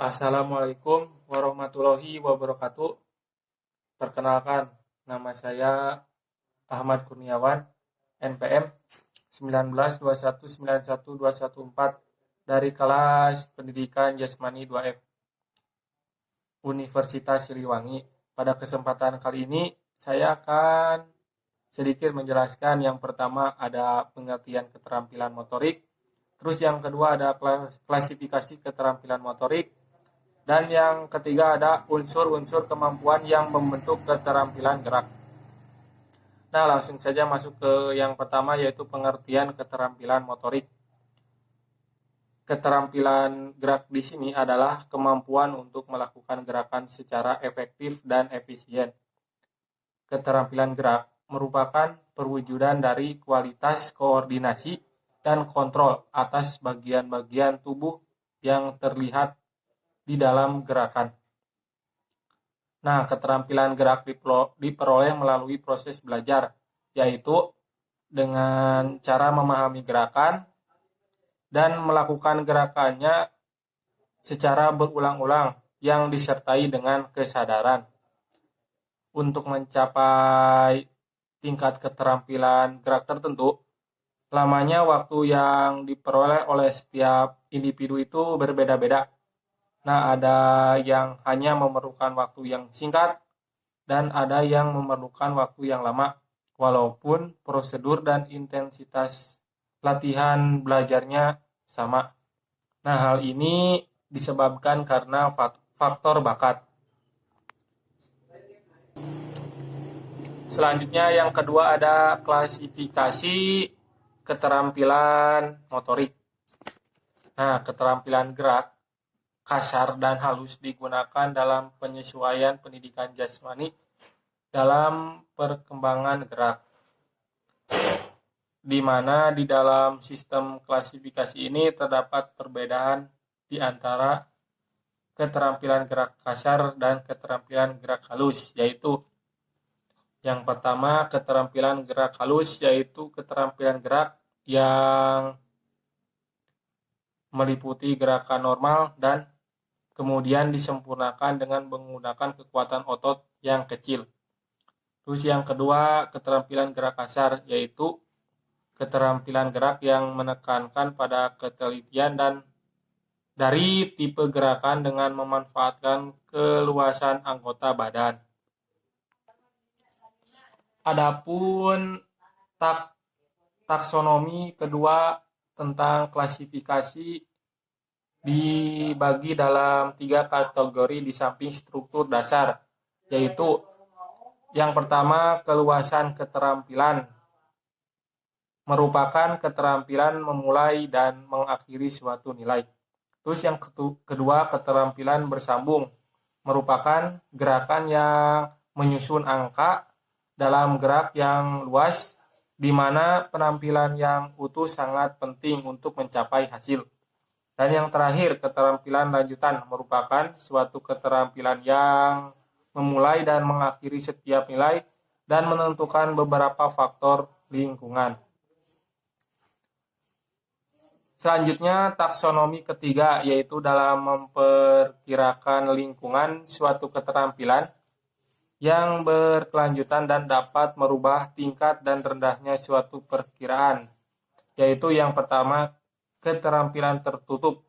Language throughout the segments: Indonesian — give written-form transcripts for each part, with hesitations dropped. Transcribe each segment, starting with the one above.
Assalamualaikum warahmatullahi wabarakatuh. Perkenalkan, nama saya Ahmad Kurniawan, NPM 1921912114 dari kelas Pendidikan Jasmani 2F Universitas Siliwangi. Pada kesempatan kali ini, saya akan sedikit menjelaskan. Yang pertama ada pengertian keterampilan motorik, terus yang kedua ada klasifikasi keterampilan motorik, dan yang ketiga ada unsur-unsur kemampuan yang membentuk keterampilan gerak. Nah, langsung saja masuk ke yang pertama, yaitu pengertian keterampilan motorik. Keterampilan gerak di sini adalah kemampuan untuk melakukan gerakan secara efektif dan efisien. Keterampilan gerak merupakan perwujudan dari kualitas koordinasi dan kontrol atas bagian-bagian tubuh yang terlihat di dalam gerakan. Nah, keterampilan gerak diperoleh melalui proses belajar, yaitu dengan cara memahami gerakan dan melakukan gerakannya secara berulang-ulang yang disertai dengan kesadaran. Untuk mencapai tingkat keterampilan gerak tertentu, lamanya waktu yang diperoleh oleh setiap individu itu berbeda-beda. Nah, ada yang hanya memerlukan waktu yang singkat dan ada yang memerlukan waktu yang lama, walaupun prosedur dan intensitas latihan belajarnya sama. Nah, hal ini disebabkan karena faktor bakat. Selanjutnya yang kedua ada klasifikasi keterampilan motorik. Nah, keterampilan gerak kasar dan halus digunakan dalam penyesuaian pendidikan jasmani dalam perkembangan gerak, di mana di dalam sistem klasifikasi ini terdapat perbedaan di antara keterampilan gerak kasar dan keterampilan gerak halus, yaitu yang pertama keterampilan gerak halus, yaitu keterampilan gerak yang meliputi gerakan normal dan kemudian disempurnakan dengan menggunakan kekuatan otot yang kecil. Terus yang kedua, keterampilan gerak kasar, yaitu keterampilan gerak yang menekankan pada ketelitian dan dari tipe gerakan dengan memanfaatkan keluasan anggota badan. Adapun taksonomi kedua tentang klasifikasi dibagi dalam 3 kategori di samping struktur dasar, yaitu yang pertama keluasan keterampilan, merupakan keterampilan memulai dan mengakhiri suatu nilai. Terus yang kedua keterampilan bersambung, merupakan gerakan yang menyusun angka dalam gerak yang luas, di mana penampilan yang utuh sangat penting untuk mencapai hasil. Dan yang terakhir, keterampilan lanjutan, merupakan suatu keterampilan yang memulai dan mengakhiri setiap nilai dan menentukan beberapa faktor lingkungan. Selanjutnya, taksonomi ketiga, yaitu dalam memperkirakan lingkungan suatu keterampilan yang berkelanjutan dan dapat merubah tingkat dan rendahnya suatu perkiraan, yaitu yang pertama keterampilan tertutup,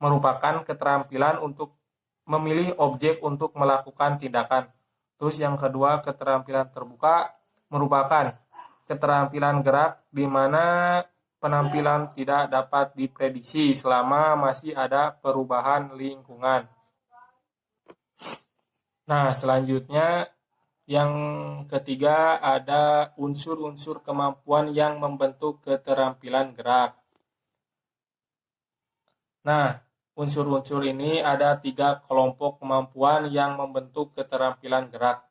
merupakan keterampilan untuk memilih objek untuk melakukan tindakan. Terus yang kedua keterampilan terbuka, merupakan keterampilan gerak di mana penampilan tidak dapat diprediksi selama masih ada perubahan lingkungan. Nah, selanjutnya yang ketiga ada unsur-unsur kemampuan yang membentuk keterampilan gerak. Nah, unsur-unsur ini ada 3 kelompok kemampuan yang membentuk keterampilan gerak.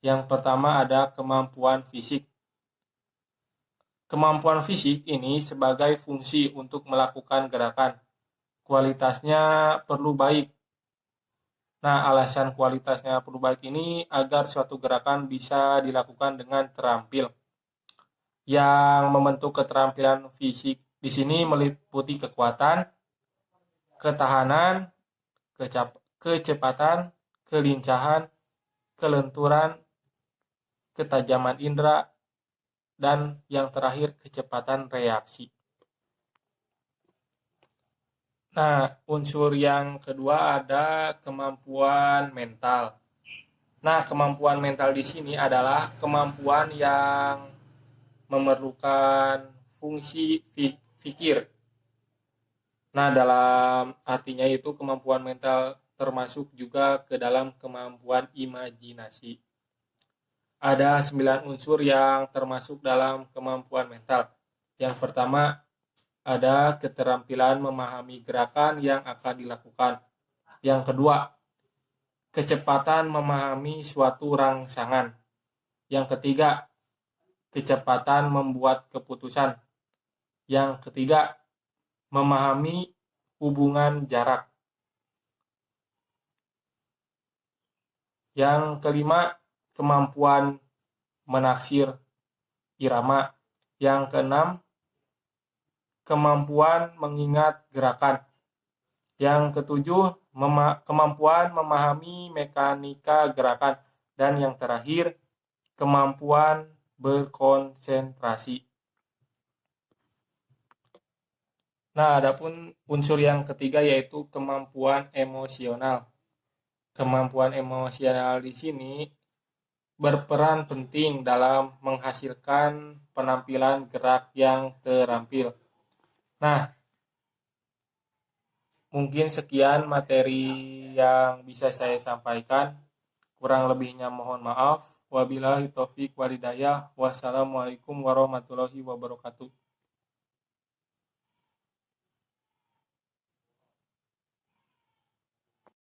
Yang pertama ada kemampuan fisik. Kemampuan fisik ini sebagai fungsi untuk melakukan gerakan. Kualitasnya perlu baik. Nah, alasan kualitasnya perlu baik ini agar suatu gerakan bisa dilakukan dengan terampil. Yang membentuk keterampilan fisik di sini meliputi kekuatan, ketahanan, kecepatan, kelincahan, kelenturan, ketajaman indera, dan yang terakhir kecepatan reaksi. Nah, unsur yang kedua ada kemampuan mental. Nah, kemampuan mental di sini adalah kemampuan yang memerlukan fungsi pikir. Nah, dalam artinya itu kemampuan mental termasuk juga ke dalam kemampuan imajinasi. Ada 9 unsur yang termasuk dalam kemampuan mental. Yang pertama, ada keterampilan memahami gerakan yang akan dilakukan. Yang kedua, kecepatan memahami suatu rangsangan. Yang ketiga, kecepatan membuat keputusan. Yang ketiga, memahami hubungan jarak. Yang kelima, kemampuan menaksir irama. Yang keenam, kemampuan mengingat gerakan. Yang ketujuh, kemampuan memahami mekanika gerakan. Dan yang terakhir, kemampuan berkonsentrasi. Nah, adapun unsur yang ketiga yaitu kemampuan emosional. Kemampuan emosional di sini berperan penting dalam menghasilkan penampilan gerak yang terampil. Nah, mungkin sekian materi yang bisa saya sampaikan. Kurang lebihnya mohon maaf. Wabillahi taufik walhidayah. Wassalamualaikum warahmatullahi wabarakatuh.